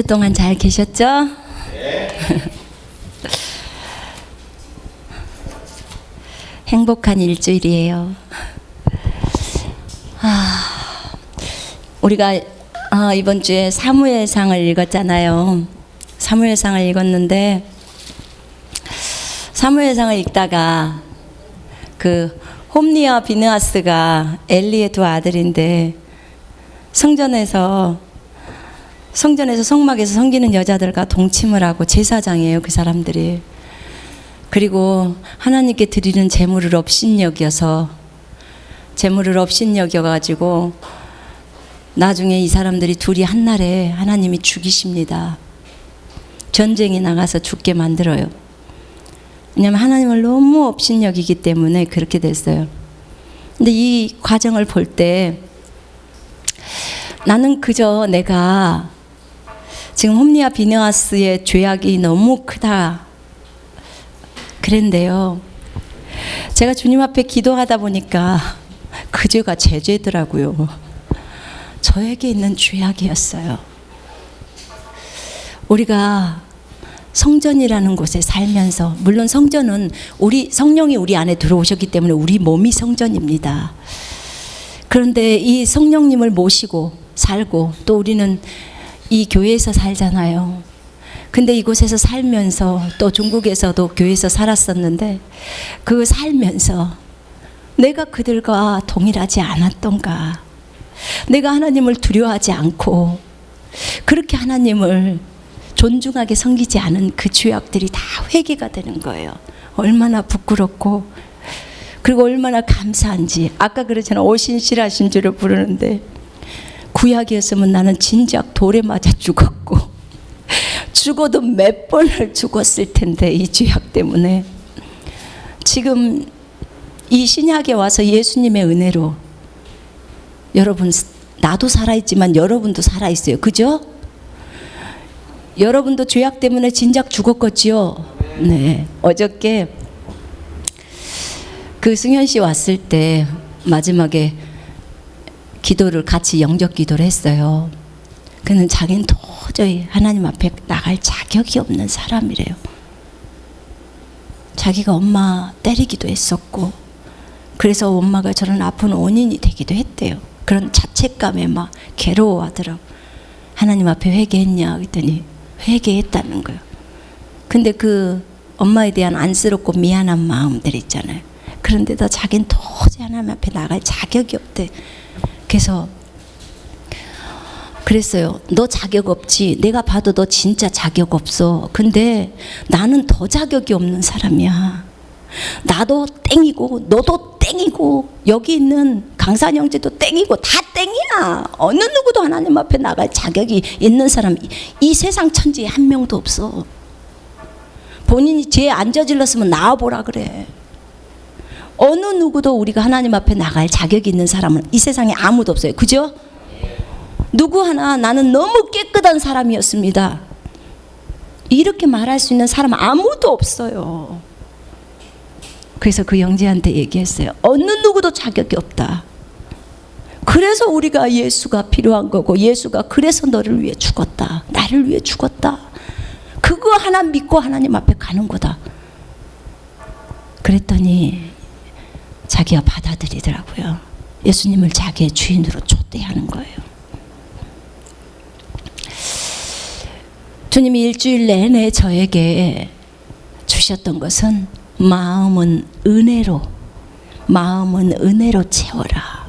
동안 잘 계셨죠? 네. 행복한 일주일이에요. 우리가 이번 주에 사무엘상을 읽었잖아요. 사무엘상을 읽었는데 사무엘상을 읽다가 그 홈리와 비느하스가 엘리의 두 아들인데 성전에서 성막에서 섬기는 여자들과 동침을 하고 제사장이에요, 그 사람들이. 그리고 하나님께 드리는 제물을 업신여겨가지고 나중에 이 사람들이 둘이 한날에 하나님이 죽이십니다. 전쟁에 나가서 죽게 만들어요. 왜냐하면 하나님을 너무 업신여기기 때문에 그렇게 됐어요. 근데 이 과정을 볼 때 나는 그저 내가 지금 홈리와 비느하스의 죄악이 너무 크다 그랬는데요. 제가 주님 앞에 기도하다 보니까 그 죄가 제 죄더라고요. 저에게 있는 죄악이었어요. 우리가 성전이라는 곳에 살면서, 물론 성전은 성령이 우리 안에 들어오셨기 때문에 우리 몸이 성전입니다. 그런데 이 성령님을 모시고 살고 또 우리는 이 교회에서 살잖아요. 근데 이곳에서 살면서 또 중국에서도 교회에서 살았었는데 그 살면서 내가 그들과 동일하지 않았던가, 내가 하나님을 두려워하지 않고 그렇게 하나님을 존중하게 섬기지 않은 그 죄악들이 다 회개가 되는 거예요. 얼마나 부끄럽고 그리고 얼마나 감사한지. 아까 그러잖아, 오신실하신 주를 부르는데 구약이었으면 나는 진작 돌에 맞아 죽었고 죽어도 몇 번을 죽었을 텐데 이 죄악 때문에. 지금 이 신약에 와서 예수님의 은혜로 여러분, 나도 살아있지만 여러분도 살아있어요. 그죠? 여러분도 죄악 때문에 진작 죽었겠지요? 네. 어저께 그 승현 씨 왔을 때 마지막에 기도를 같이 영접 기도를 했어요. 그는 자기는 도저히 하나님 앞에 나갈 자격이 없는 사람이래요. 자기가 엄마 때리기도 했었고 그래서 엄마가 저런 아픈 원인이 되기도 했대요. 그런 자책감에 막 괴로워하더라고. 하나님 앞에 회개했냐 그랬더니 회개했다는 거예요. 근데 그 엄마에 대한 안쓰럽고 미안한 마음들 있잖아요. 그런데도 자기는 도저히 하나님 앞에 나갈 자격이 없대. 그래서 그랬어요. 너 자격 없지. 내가 봐도 너 진짜 자격 없어. 근데 나는 더 자격이 없는 사람이야. 나도 땡이고 너도 땡이고 여기 있는 강산 형제도 땡이고 다 땡이야. 어느 누구도 하나님 앞에 나갈 자격이 있는 사람 이 세상 천지에 한 명도 없어. 본인이 죄에 안 저질렀으면 나와보라 그래. 어느 누구도 우리가 하나님 앞에 나갈 자격이 있는 사람은 이 세상에 아무도 없어요. 그죠? 누구 하나 나는 너무 깨끗한 사람이었습니다, 이렇게 말할 수 있는 사람 아무도 없어요. 그래서 그 형제한테 얘기했어요. 어느 누구도 자격이 없다. 그래서 우리가 예수가 필요한 거고 예수가 그래서 너를 위해 죽었다. 나를 위해 죽었다. 그거 하나 믿고 하나님 앞에 가는 거다. 그랬더니 자기가 받아들이더라고요. 예수님을 자기의 주인으로 초대하는 거예요. 주님이 일주일 내내 저에게 주셨던 것은 마음은 은혜로 채워라.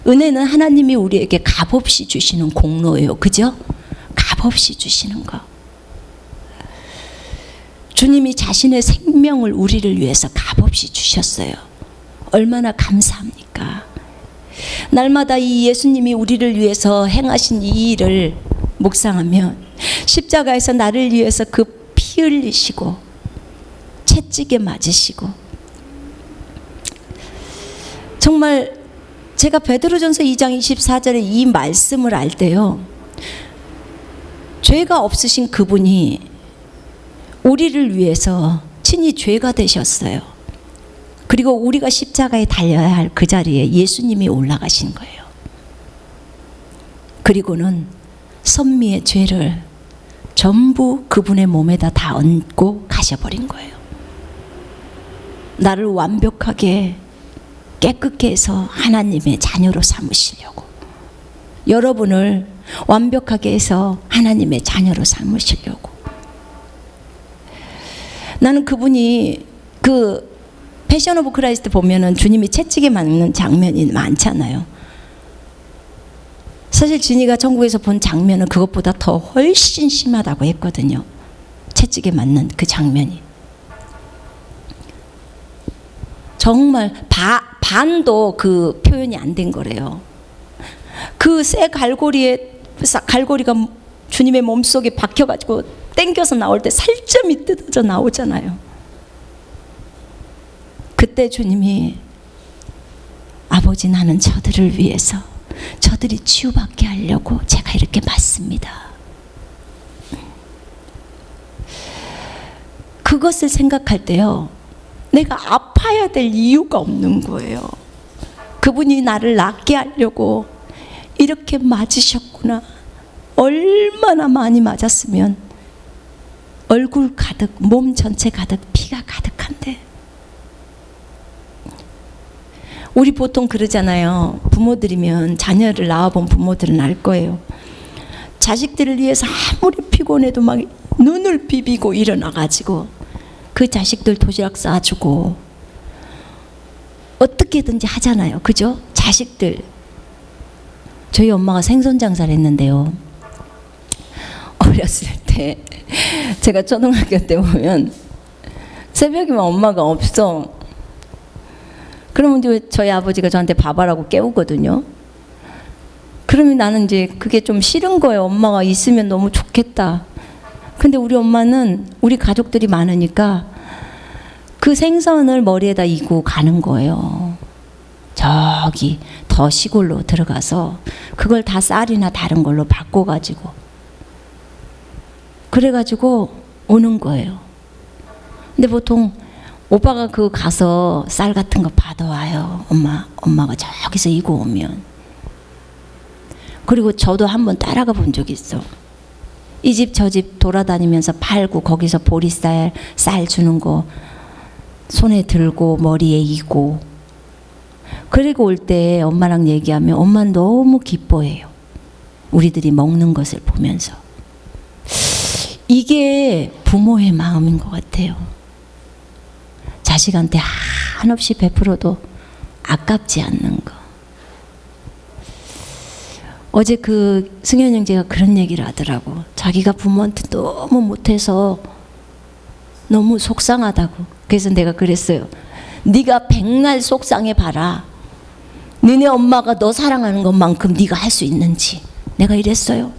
은혜는 하나님이 우리에게 값없이 주시는 공로예요. 그죠? 값없이 주시는 거. 주님이 자신의 생명을 우리를 위해서 값없이 주셨어요. 얼마나 감사합니까? 날마다 이 예수님이 우리를 위해서 행하신 이 일을 묵상하면 십자가에서 나를 위해서 그 피 흘리시고 채찍에 맞으시고, 정말 제가 베드로전서 2장 24절에 이 말씀을 알 때요, 죄가 없으신 그분이 우리를 위해서 친히 죄가 되셨어요. 그리고 우리가 십자가에 달려야 할 그 자리에 예수님이 올라가신 거예요. 그리고는 선미의 죄를 전부 그분의 몸에다 다 얹고 가셔버린 거예요. 나를 완벽하게 깨끗게 해서 하나님의 자녀로 삼으시려고, 여러분을 완벽하게 해서 하나님의 자녀로 삼으시려고. 나는 그분이 그 패션 오브 크라이스트 보면은 주님이 채찍에 맞는 장면이 많잖아요. 사실 진이가 천국에서 본 장면은 그것보다 더 훨씬 심하다고 했거든요. 채찍에 맞는 그 장면이. 정말 반도 그 표현이 안 된 거래요. 그 새 갈고리가 주님의 몸속에 박혀가지고 땡겨서 나올 때 살점이 뜯어져 나오잖아요. 그때 주님이 아버지, 나는 저들을 위해서, 저들이 치유받게 하려고 제가 이렇게 맞습니다. 그것을 생각할 때요, 내가 아파야 될 이유가 없는 거예요. 그분이 나를 낫게 하려고 이렇게 맞으셨구나. 얼마나 많이 맞았으면 얼굴 가득, 몸 전체 가득 피가 가득한데. 우리 보통 그러잖아요. 부모들이면, 자녀를 낳아본 부모들은 알 거예요. 자식들을 위해서 아무리 피곤해도 막 눈을 비비고 일어나가지고 그 자식들 도시락 싸주고 어떻게든지 하잖아요. 그죠? 자식들. 저희 엄마가 생선 장사를 했는데요, 어렸을 때 제가 초등학교 때 보면 새벽이면 엄마가 없어. 그러면 이제 저희 아버지가 저한테 밥하라고 깨우거든요. 그러면 나는 이제 그게 좀 싫은 거예요. 엄마가 있으면 너무 좋겠다. 근데 우리 엄마는, 우리 가족들이 많으니까 그 생선을 머리에다 이고 가는 거예요. 저기 더 시골로 들어가서 그걸 다 쌀이나 다른 걸로 바꿔가지고, 그래가지고 오는 거예요. 근데 보통 오빠가 그 가서 쌀 같은 거 받아와요. 엄마가 저기서 이고 오면. 그리고 저도 한번 따라가 본 적이 있어. 이 집 저 집 돌아다니면서 팔고, 거기서 보리쌀, 쌀 주는 거 손에 들고 머리에 이고, 그리고 올 때 엄마랑 얘기하면 엄마는 너무 기뻐해요. 우리들이 먹는 것을 보면서. 이게 부모의 마음인 것 같아요. 자식한테 한없이 베풀어도 아깝지 않는 거. 어제 그 승현 형제가 그런 얘기를 하더라고. 자기가 부모한테 너무 못해서 너무 속상하다고. 그래서 내가 그랬어요. 네가 백날 속상해 봐라. 너네 엄마가 너 사랑하는 것만큼 네가 할 수 있는지. 내가 이랬어요.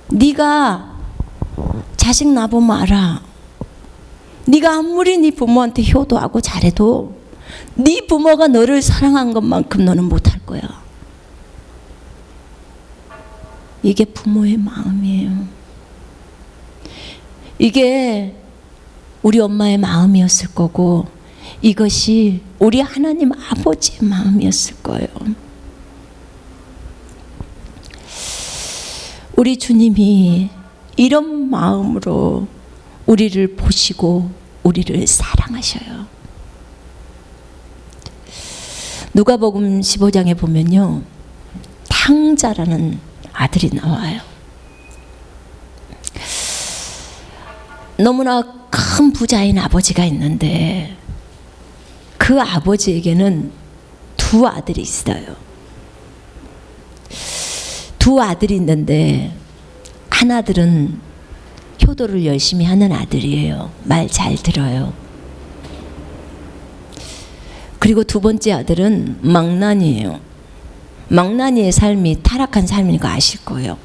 네가 자식 낳아보면 알아. 네가 아무리 네 부모한테 효도하고 잘해도 네 부모가 너를 사랑한 것만큼 너는 못할 거야. 이게 부모의 마음이에요. 이게 우리 엄마의 마음이었을 거고, 이것이 우리 하나님 아버지의 마음이었을 거예요. 우리 주님이 이런 마음으로 우리를 보시고 우리를 사랑하셔요. 누가복음 15장에 보면요, 탕자라는 아들이 나와요. 너무나 큰 부자인 아버지가 있는데 그 아버지에게는 두 아들이 있어요. 두 아들이 있는데 하나들은 효도를 열심히 하는 아들이에요. 말 잘 들어요. 그리고 두 번째 아들은 망나니예요. 망나니의 삶이 타락한 삶인 거 아실 거예요.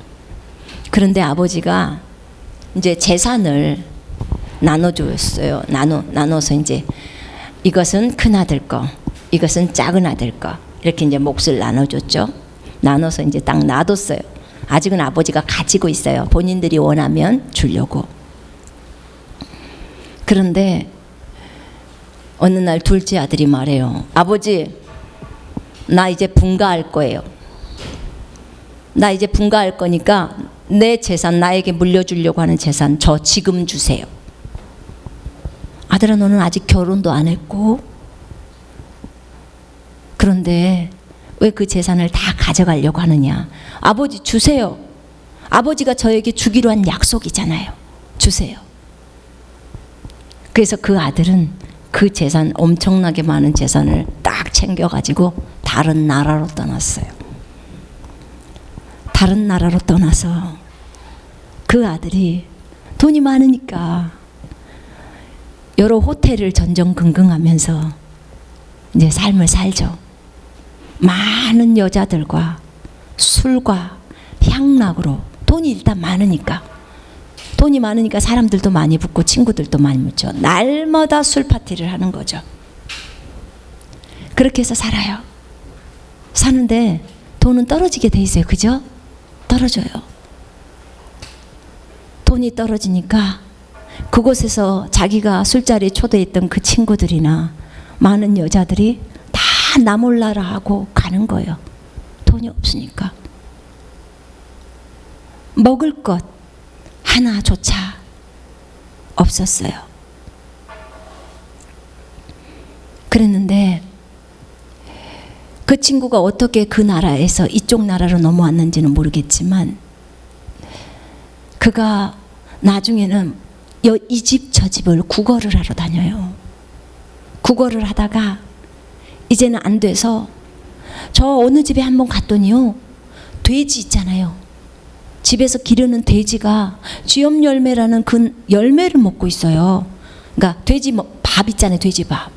그런데 아버지가 이제 재산을 나눠줬어요. 나눠서 이제 이것은 큰 아들 거, 이것은 작은 아들 거, 이렇게 이제 몫을 나눠줬죠. 나눠서 이제 딱 놔뒀어요. 아직은 아버지가 가지고 있어요. 본인들이 원하면 주려고. 그런데 어느 날 둘째 아들이 말해요. 아버지, 나 이제 분가할 거예요. 나 이제 분가할 거니까 내 재산, 나에게 물려주려고 하는 재산 저 지금 주세요. 아들아, 너는 아직 결혼도 안 했고, 그런데 왜 그 재산을 다 가져가려고 하느냐. 아버지 주세요. 아버지가 저에게 주기로 한 약속이잖아요. 주세요. 그래서 그 아들은 그 재산, 엄청나게 많은 재산을 딱 챙겨가지고 다른 나라로 떠났어요. 다른 나라로 떠나서 그 아들이 돈이 많으니까 여러 호텔을 전전긍긍하면서 이제 삶을 살죠. 많은 여자들과 술과 향락으로, 돈이 일단 많으니까, 돈이 많으니까 사람들도 많이 붙고 친구들도 많이 붙죠. 날마다 술 파티를 하는 거죠. 그렇게 해서 살아요. 사는데 돈은 떨어지게 돼 있어요. 그죠? 떨어져요. 돈이 떨어지니까 그곳에서 자기가 술자리에 초대했던 그 친구들이나 많은 여자들이 다 나 몰라라 하고 가는 거예요. 돈이 없으니까. 먹을 것 하나조차 없었어요. 그랬는데 그 친구가 어떻게 그 나라에서 이쪽 나라로 넘어왔는지는 모르겠지만, 그가 나중에는 이 집 저 집을 구걸을 하러 다녀요. 구걸을 하다가 이제는 안 돼서 저 어느 집에 한번 갔더니요, 돼지 있잖아요. 집에서 기르는 돼지가 쥐염 열매라는 그 열매를 먹고 있어요. 그러니까 돼지 밥 있잖아요. 돼지 밥.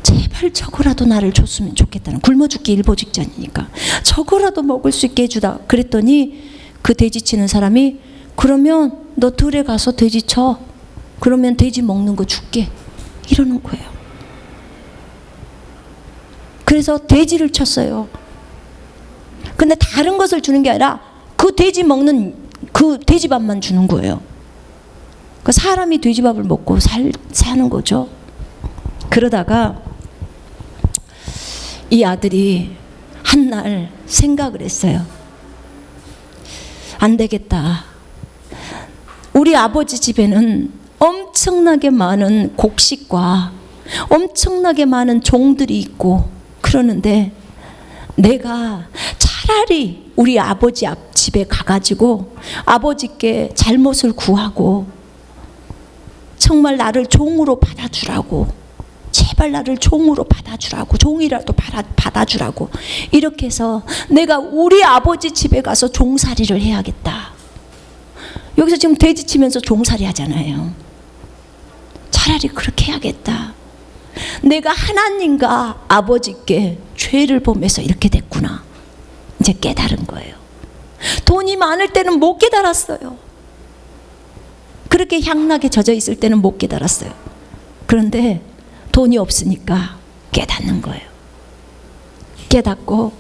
제발 저거라도 나를 줬으면 좋겠다는, 굶어 죽기 일보 직전이니까 저거라도 먹을 수 있게 해주다. 그랬더니 그 돼지 치는 사람이, 그러면 너 들에 가서 돼지 쳐. 그러면 돼지 먹는 거 줄게. 이러는 거예요. 그래서 돼지를 쳤어요. 근데 다른 것을 주는 게 아니라 그 돼지 먹는 그 돼지밥만 주는 거예요. 그러니까 사람이 돼지밥을 먹고 사는 거죠. 그러다가 이 아들이 한날 생각을 했어요. 안 되겠다. 우리 아버지 집에는 엄청나게 많은 곡식과 엄청나게 많은 종들이 있고 그러는데, 내가 차라리 우리 아버지 집에 가가지고 아버지께 잘못을 구하고 정말 나를 종으로 받아주라고, 제발 나를 종으로 받아주라고, 종이라도 받아주라고, 이렇게 해서 내가 우리 아버지 집에 가서 종살이를 해야겠다. 여기서 지금 돼지 치면서 종살이 하잖아요. 차라리 그렇게 해야겠다. 내가 하나님과 아버지께 죄를 범해서 이렇게 됐구나. 이제 깨달은 거예요. 돈이 많을 때는 못 깨달았어요. 그렇게 향락에 젖어 있을 때는 못 깨달았어요. 그런데 돈이 없으니까 깨닫는 거예요. 깨닫고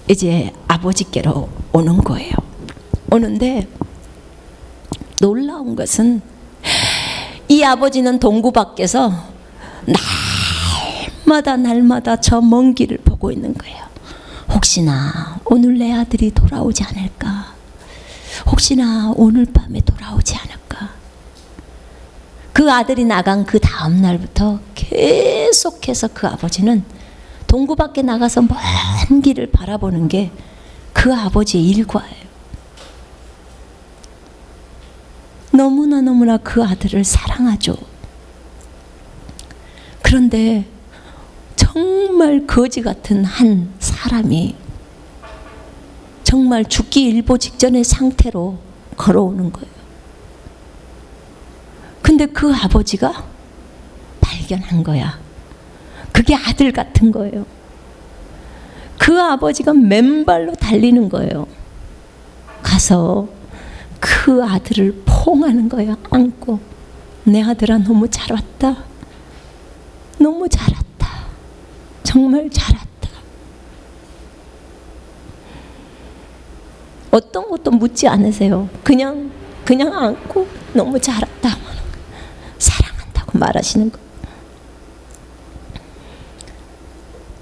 이제 아버지께로 오는 거예요. 오는데 놀라운 것은 이 아버지는 동구 밖에서 날마다 저 먼 길을 보고 있는 거예요. 혹시나 오늘 내 아들이 돌아오지 않을까? 혹시나 오늘 밤에 돌아오지 않을까? 그 아들이 나간 그 다음 날부터 계속해서 그 아버지는 동구 밖에 나가서 먼 길을 바라보는 게 그 아버지의 일과예요. 너무나 그 아들을 사랑하죠. 그런데 정말 거지 같은 한 사람이 정말 죽기 일보 직전의 상태로 걸어오는 거예요. 근데 그 아버지가 발견한 거야. 그게 아들 같은 거예요. 그 아버지가 맨발로 달리는 거예요. 가서 그 아들을 포옹하는 거야. 안고, 내 아들아 너무 잘 왔다. 너무 잘 왔다. 정말 잘 왔다. 어떤 것도 묻지 않으세요. 그냥 안고 너무 잘 왔다. 사랑한다고 말하시는 거.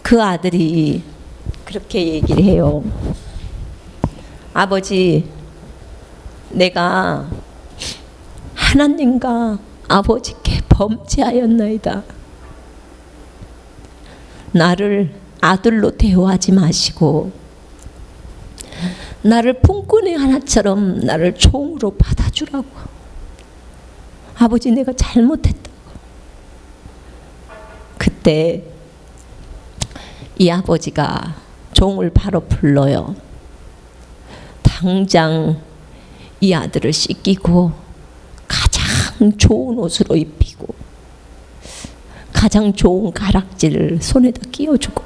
그 아들이 그렇게 얘기를 해요. 아버지, 내가 하나님과 아버지께 범죄하였나이다. 나를 아들로 대우하지 마시고 나를 품꾼의 하나처럼 나를 종으로 받아주라고. 아버지, 내가 잘못했다고. 그때 이 아버지가 종을 바로 불러요. 당장 이 아들을 씻기고 가장 좋은 옷으로 입히고 가장 좋은 가락지를 손에다 끼워주고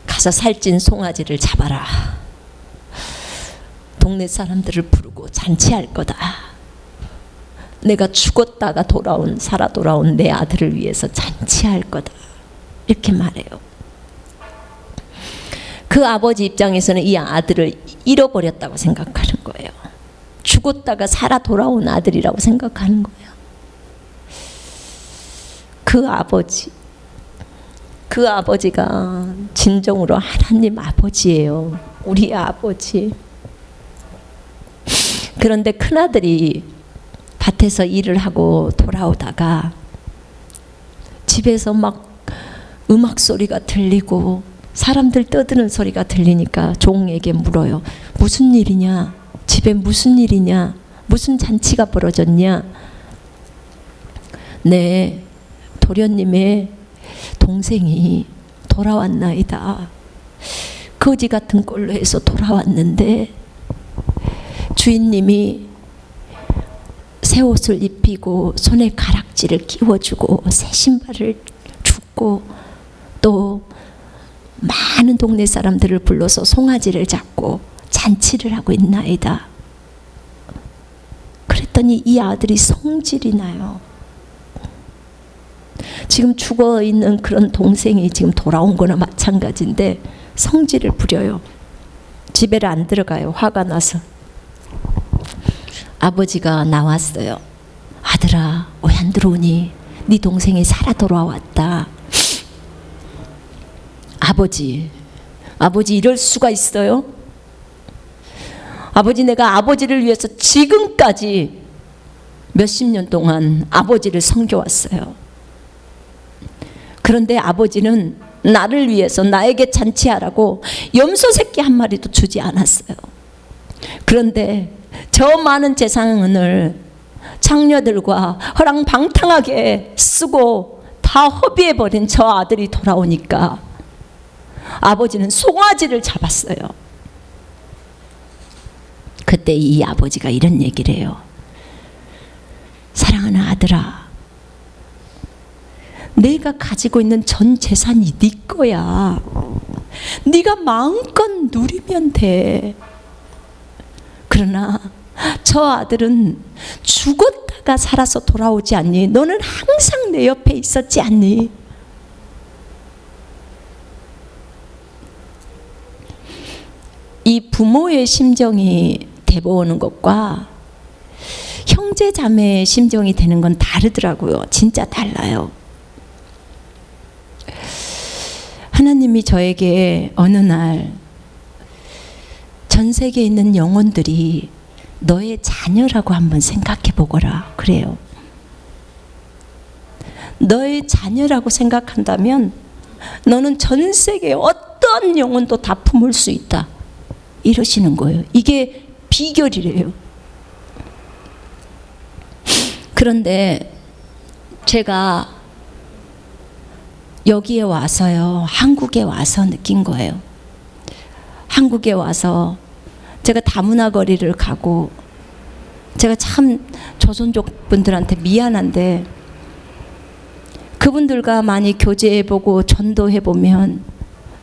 가서 살찐 송아지를 잡아라. 동네 사람들을 부르고 잔치할 거다. 내가 죽었다가 살아 돌아온 내 아들을 위해서 잔치할 거다. 이렇게 말해요. 그 아버지 입장에서는 이 아들을 잃어버렸다고 생각하는 거예요. 죽었다가 살아 돌아온 아들이라고 생각하는 거예요. 그 아버지가 진정으로 하나님 아버지예요. 우리 아버지. 그런데 큰아들이 밭에서 일을 하고 돌아오다가 집에서 막 음악 소리가 들리고 사람들 떠드는 소리가 들리니까 종에게 물어요. 무슨 일이냐? 집에 무슨 일이냐? 무슨 잔치가 벌어졌냐? 네, 도련님의 동생이 돌아왔나이다. 거지 같은 꼴로 해서 돌아왔는데 주인님이 새 옷을 입히고 손에 가락지를 끼워주고 새 신발을 주고 또 많은 동네 사람들을 불러서 송아지를 잡고 잔치를 하고 있나이다. 그랬더니 이 아들이 성질이 나요. 지금 죽어 있는 그런 동생이 지금 돌아온 거나 마찬가지인데 성질을 부려요. 집에를 안 들어가요. 화가 나서. 아버지가 나왔어요. 아들아, 왜 안 들어오니? 네 동생이 살아 돌아왔다. 아버지 이럴 수가 있어요? 아버지, 내가 아버지를 위해서 지금까지 몇십 년 동안 아버지를 섬겨왔어요. 그런데 아버지는 나를 위해서 나에게 잔치하라고 염소 새끼 한 마리도 주지 않았어요. 그런데 저 많은 재산을 장녀들과 허랑방탕하게 쓰고 다 허비해버린 저 아들이 돌아오니까 아버지는 송아지를 잡았어요. 그때 이 아버지가 이런 얘기를 해요. 사랑하는 아들아, 내가 가지고 있는 전 재산이 네 거야. 네가 마음껏 누리면 돼. 그러나 저 아들은 죽었다가 살아서 돌아오지 않니? 너는 항상 내 옆에 있었지 않니? 이 부모의 심정이 되보는 것과 형제 자매의 심정이 되는 건 다르더라고요. 진짜 달라요. 하나님이 저에게 어느 날 전 세계에 있는 영혼들이 너의 자녀라고 한번 생각해 보거라. 그래요. 너의 자녀라고 생각한다면 너는 전 세계의 어떤 영혼도 다 품을 수 있다. 이러시는 거예요. 이게 비결이래요. 그런데 제가 여기에 와서요, 한국에 와서 느낀 거예요. 한국에 와서 제가 다문화 거리를 가고, 제가 참 조선족 분들한테 미안한데 그분들과 많이 교제해보고 전도해보면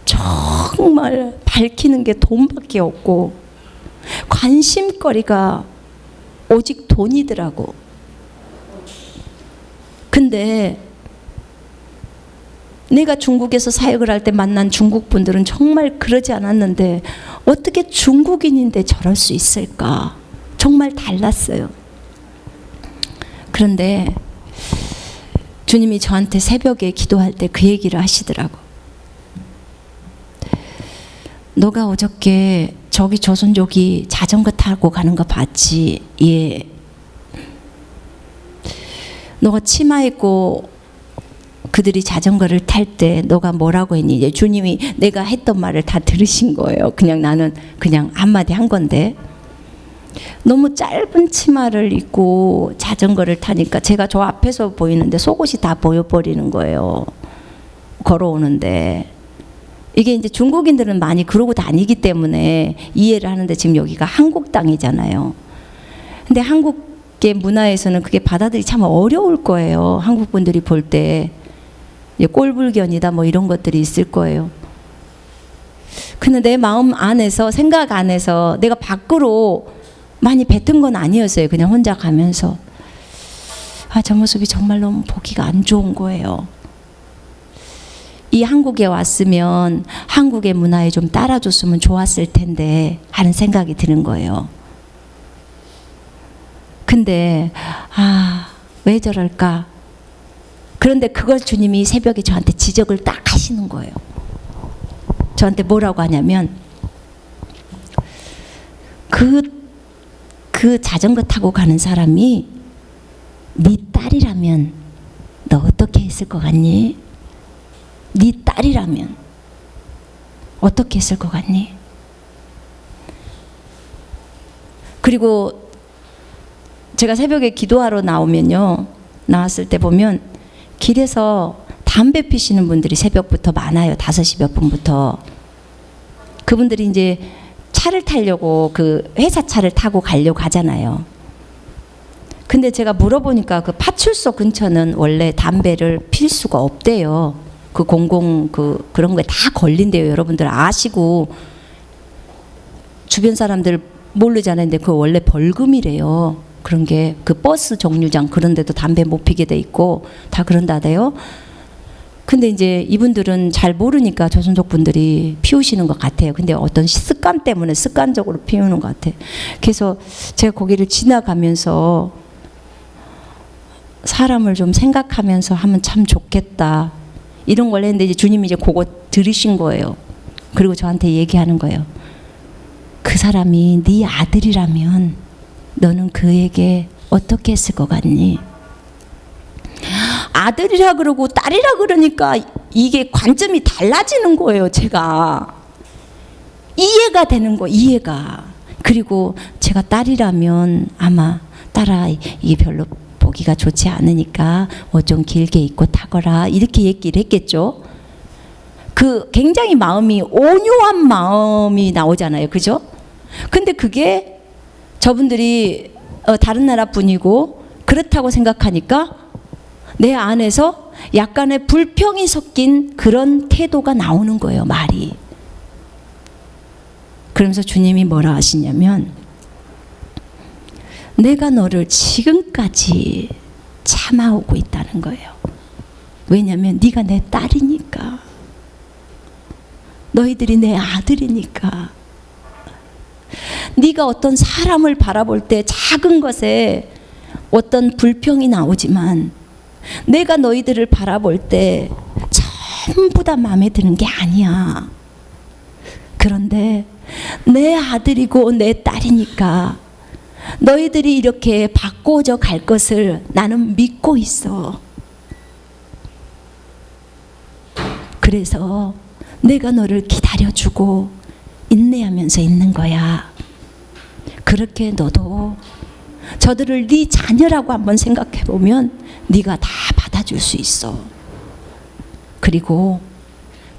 정말 밝히는 게 돈밖에 없고 관심거리가 오직 돈이더라고. 근데 내가 중국에서 사역을 할 때 만난 중국 분들은 정말 그러지 않았는데 어떻게 중국인인데 저럴 수 있을까? 정말 달랐어요. 그런데 주님이 저한테 새벽에 기도할 때 그 얘기를 하시더라고. 너가 어저께 저기 조선족이 자전거 타고 가는 거 봤지? 예. 너가 치마 입고 그들이 자전거를 탈 때 너가 뭐라고 했니? 이제 주님이 내가 했던 말을 다 들으신 거예요. 그냥 나는 그냥 한마디 한 건데, 너무 짧은 치마를 입고 자전거를 타니까 제가 저 앞에서 보이는데 속옷이 다 보여버리는 거예요. 걸어오는데. 이게 이제 중국인들은 많이 그러고 다니기 때문에 이해를 하는데, 지금 여기가 한국 땅이잖아요. 근데 한국의 문화에서는 그게 받아들이기 참 어려울 거예요. 한국 분들이 볼 때 꼴불견이다 뭐 이런 것들이 있을 거예요. 근데 내 마음 안에서, 생각 안에서 내가 밖으로 많이 뱉은 건 아니었어요. 그냥 혼자 가면서 저 모습이 정말 너무 보기가 안 좋은 거예요. 이 한국에 왔으면 한국의 문화에 좀 따라줬으면 좋았을 텐데 하는 생각이 드는 거예요. 근데 왜 저럴까? 그런데 그걸 주님이 새벽에 저한테 지적을 딱 하시는 거예요. 저한테 뭐라고 하냐면, 그 자전거 타고 가는 사람이 네 딸이라면 너 어떻게 했을 것 같니? 네 딸이라면 어떻게 했을 것 같니? 그리고 제가 새벽에 기도하러 나왔을 때 보면 길에서 담배 피시는 분들이 새벽부터 많아요. 5시 몇 분부터. 그분들이 이제 차를 타려고 그 회사 차를 타고 가려고 하잖아요. 근데 제가 물어보니까 그 파출소 근처는 원래 담배를 필 수가 없대요. 그 그런 거에 다 걸린대요. 여러분들 아시고, 주변 사람들 모르잖아요. 근데 그거 원래 벌금이래요. 그런 게 그 버스 정류장 그런 데도 담배 못 피게 돼 있고 다 그런다대요. 근데 이제 이분들은 잘 모르니까 조선족 분들이 피우시는 것 같아요. 근데 어떤 습관 때문에 습관적으로 피우는 것 같아요. 그래서 제가 거기를 지나가면서 사람을 좀 생각하면서 하면 참 좋겠다, 이런 걸 했는데, 이제 주님이 이제 그거 들으신 거예요. 그리고 저한테 얘기하는 거예요. 그 사람이 네 아들이라면 너는 그에게 어떻게 했을 것 같니? 아들이라 그러고 딸이라 그러니까 이게 관점이 달라지는 거예요. 제가 이해가 되는 거, 이해가. 그리고 제가 딸이라면 아마 딸아, 이게 별로 보기가 좋지 않으니까 옷 좀 길게 입고 타거라, 이렇게 얘기를 했겠죠. 그 굉장히 마음이 온유한 마음이 나오잖아요. 그죠? 근데 그게 저분들이 다른 나라 분이고 그렇다고 생각하니까 내 안에서 약간의 불평이 섞인 그런 태도가 나오는 거예요. 말이. 그러면서 주님이 뭐라 하시냐면, 내가 너를 지금까지 참아오고 있다는 거예요. 왜냐하면 네가 내 딸이니까, 너희들이 내 아들이니까. 네가 어떤 사람을 바라볼 때 작은 것에 어떤 불평이 나오지만, 내가 너희들을 바라볼 때 전부 다 마음에 드는 게 아니야. 그런데 내 아들이고 내 딸이니까 너희들이 이렇게 바꿔져 갈 것을 나는 믿고 있어. 그래서 내가 너를 기다려주고 인내하면서 있는 거야. 그렇게 너도 저들을 네 자녀라고 한번 생각해 보면 네가 다 받아줄 수 있어. 그리고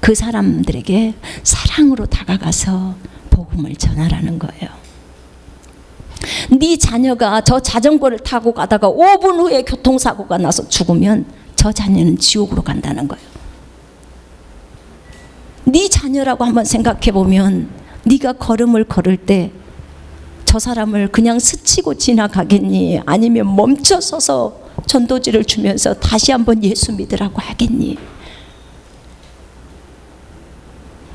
그 사람들에게 사랑으로 다가가서 복음을 전하라는 거예요. 네 자녀가 저 자전거를 타고 가다가 5분 후에 교통사고가 나서 죽으면 저 자녀는 지옥으로 간다는 거예요. 네 자녀라고 한번 생각해 보면 네가 걸음을 걸을 때 저 사람을 그냥 스치고 지나가겠니? 아니면 멈춰 서서 전도지를 주면서 다시 한번 예수 믿으라고 하겠니?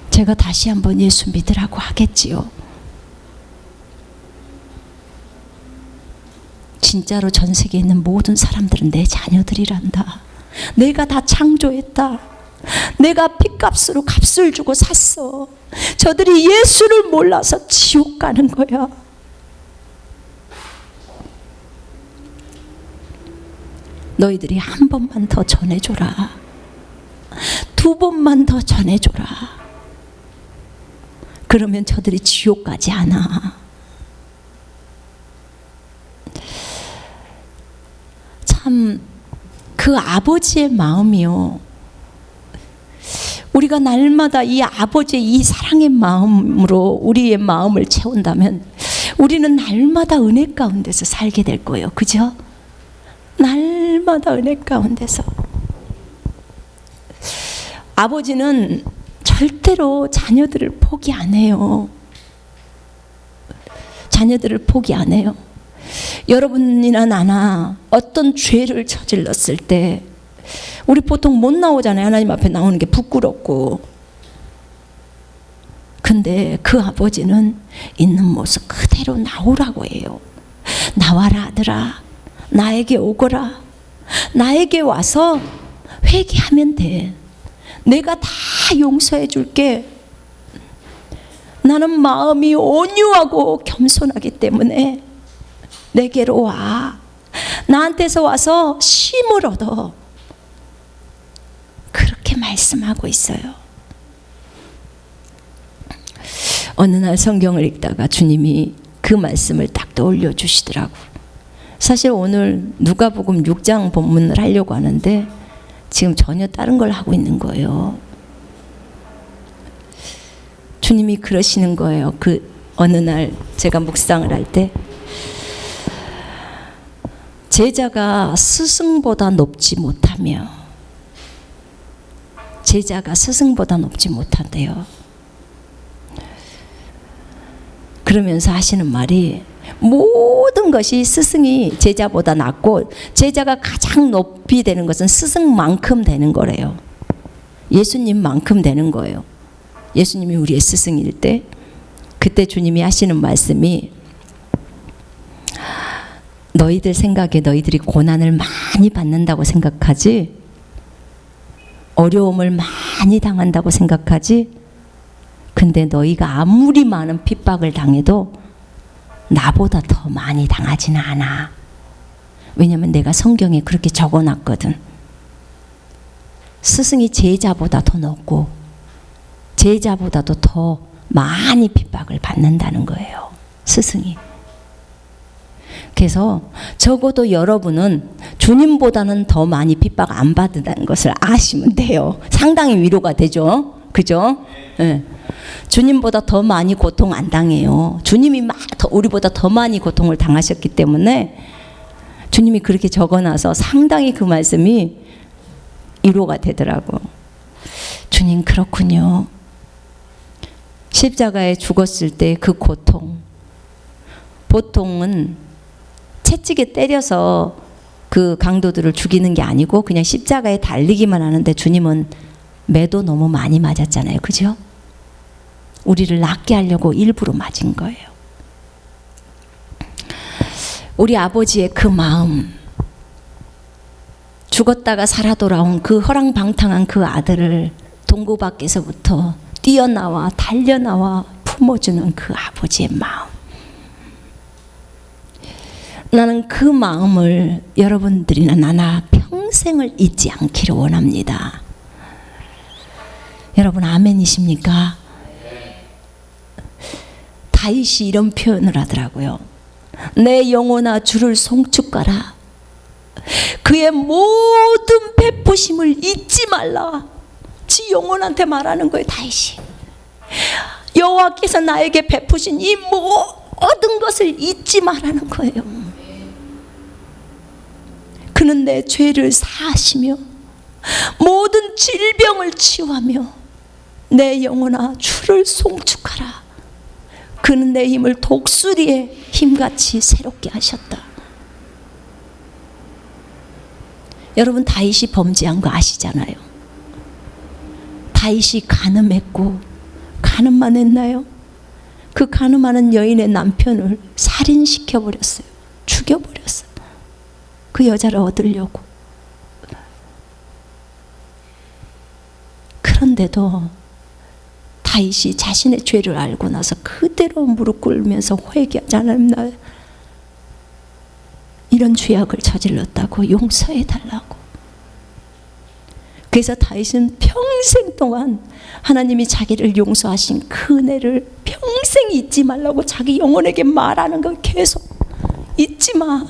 제가 다시 한번 예수 믿으라고 하겠지요. 진짜로 전 세계에 있는 모든 사람들은 내 자녀들이란다. 내가 다 창조했다. 내가 핏값으로 값을 주고 샀어. 저들이 예수를 몰라서 지옥 가는 거야. 너희들이 한 번만 더 전해줘라. 두 번만 더 전해줘라. 그러면 저들이 지옥 가지 않아. 참 그 아버지의 마음이요, 우리가 날마다 이 아버지의 이 사랑의 마음으로 우리의 마음을 채운다면 우리는 날마다 은혜 가운데서 살게 될 거예요. 그죠? 날마다 은혜 가운데서. 아버지는 절대로 자녀들을 포기 안 해요. 자녀들을 포기 안 해요. 여러분이나 나나 어떤 죄를 저질렀을 때 우리 보통 못 나오잖아요. 하나님 앞에 나오는 게 부끄럽고. 근데 그 아버지는 있는 모습 그대로 나오라고 해요. 나와라 아들아, 나에게 오거라. 나에게 와서 회개하면 돼. 내가 다 용서해 줄게. 나는 마음이 온유하고 겸손하기 때문에 내게로 와. 나한테서 와서 쉼을 얻어. 그렇게 말씀하고 있어요. 어느 날 성경을 읽다가 주님이 그 말씀을 딱 떠올려 주시더라고. 사실 오늘 누가복음 6장 본문을 하려고 하는데 지금 전혀 다른 걸 하고 있는 거예요. 주님이 그러시는 거예요. 그 어느 날 제가 묵상을 할 때 제자가 스승보다 높지 못하며, 제자가 스승보다 높지 못한대요. 그러면서 하시는 말이 모든 것이 스승이 제자보다 낮고 제자가 가장 높이 되는 것은 스승만큼 되는 거래요. 예수님만큼 되는 거예요. 예수님이 우리의 스승일 때 그때 주님이 하시는 말씀이 너희들 생각에 너희들이 고난을 많이 받는다고 생각하지? 어려움을 많이 당한다고 생각하지? 근데 너희가 아무리 많은 핍박을 당해도 나보다 더 많이 당하지는 않아. 왜냐면 내가 성경에 그렇게 적어놨거든. 스승이 제자보다 더 높고 제자보다도 더 많이 핍박을 받는다는 거예요. 스승이. 그래서 적어도 여러분은 주님보다는 더 많이 핍박 안 받는다는 것을 아시면 돼요. 상당히 위로가 되죠. 그죠? 네. 주님보다 더 많이 고통 안 당해요. 주님이 우리보다 더 많이 고통을 당하셨기 때문에 주님이 그렇게 적어놔서 상당히 그 말씀이 위로가 되더라고. 주님 그렇군요. 십자가에 죽었을 때 그 고통, 보통은 채찍에 때려서 그 강도들을 죽이는 게 아니고 그냥 십자가에 달리기만 하는데 주님은 매도 너무 많이 맞았잖아요. 그죠? 우리를 낫게 하려고 일부러 맞은 거예요. 우리 아버지의 그 마음, 죽었다가 살아 돌아온 그 허랑방탕한 그 아들을 동구 밖에서부터 뛰어나와 달려나와 품어주는 그 아버지의 마음. 나는 그 마음을 여러분들이나 나나 평생을 잊지 않기를 원합니다. 여러분 아멘이십니까? 다윗이 이런 표현을 하더라고요. 내 영혼아 주를 송축하라. 그의 모든 베푸심을 잊지 말라. 지 영혼한테 말하는 거예요. 다윗이. 여호와께서 나에게 베푸신 이 모든 것을 잊지 말라는 거예요. 그는 내 죄를 사하시며 모든 질병을 치유하며 내 영혼아 주를 송축하라. 그는 내 힘을 독수리의 힘같이 새롭게 하셨다. 여러분 다윗이 범죄한 거 아시잖아요. 다윗이 간음했고 간음만 했나요? 그 간음하는 여인의 남편을 살인시켜버렸어요. 죽여버렸어요. 그 여자를 얻으려고. 그런데도 다윗이 자신의 죄를 알고 나서 그대로 무릎 꿇으면서 회개하지 않으면 나 이런 죄악을 저질렀다고 용서해 달라고. 그래서 다윗은 평생 동안 하나님이 자기를 용서하신 그 은혜를 평생 잊지 말라고 자기 영혼에게 말하는 걸 계속 잊지 마.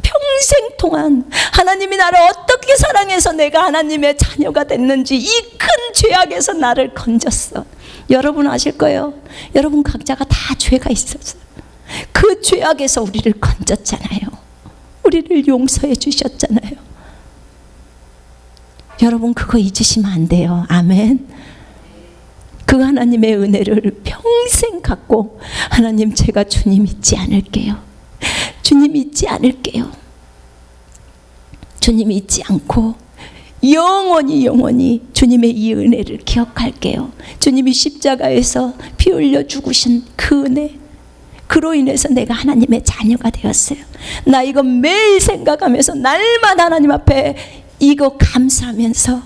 평생 동안 하나님이 나를 어떻게 사랑해서 내가 하나님의 자녀가 됐는지 이 큰 죄악에서 나를 건졌어. 여러분 아실 거예요. 여러분 각자가 다 죄가 있었어요. 그 죄악에서 우리를 건졌잖아요. 우리를 용서해 주셨잖아요. 여러분 그거 잊으시면 안 돼요. 아멘. 그 하나님의 은혜를 평생 갖고 하나님 제가 주님 잊지 않을게요. 주님 잊지 않을게요. 주님 잊지 않고 영원히 주님의 이 은혜를 기억할게요. 주님이 십자가에서 피 흘려 죽으신 그 은혜, 그로 인해서 내가 하나님의 자녀가 되었어요. 나 이거 매일 생각하면서 날마다 하나님 앞에 이거 감사하면서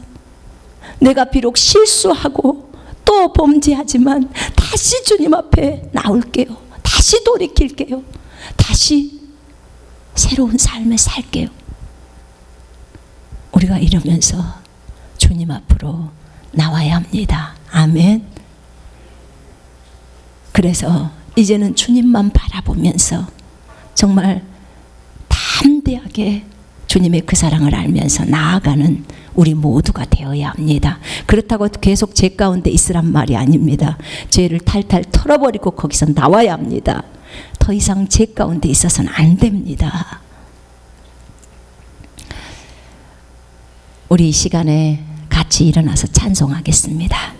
내가 비록 실수하고 또 범죄하지만 다시 주님 앞에 나올게요. 다시 돌이킬게요. 다시 새로운 삶을 살게요. 우리가 이러면서 주님 앞으로 나와야 합니다. 아멘. 그래서 이제는 주님만 바라보면서 정말 담대하게 주님의 그 사랑을 알면서 나아가는 우리 모두가 되어야 합니다. 그렇다고 계속 죄 가운데 있으란 말이 아닙니다. 죄를 탈탈 털어버리고 거기서 나와야 합니다. 더 이상 죄 가운데 있어서는 안 됩니다. 우리 이 시간에 같이 일어나서 찬송하겠습니다.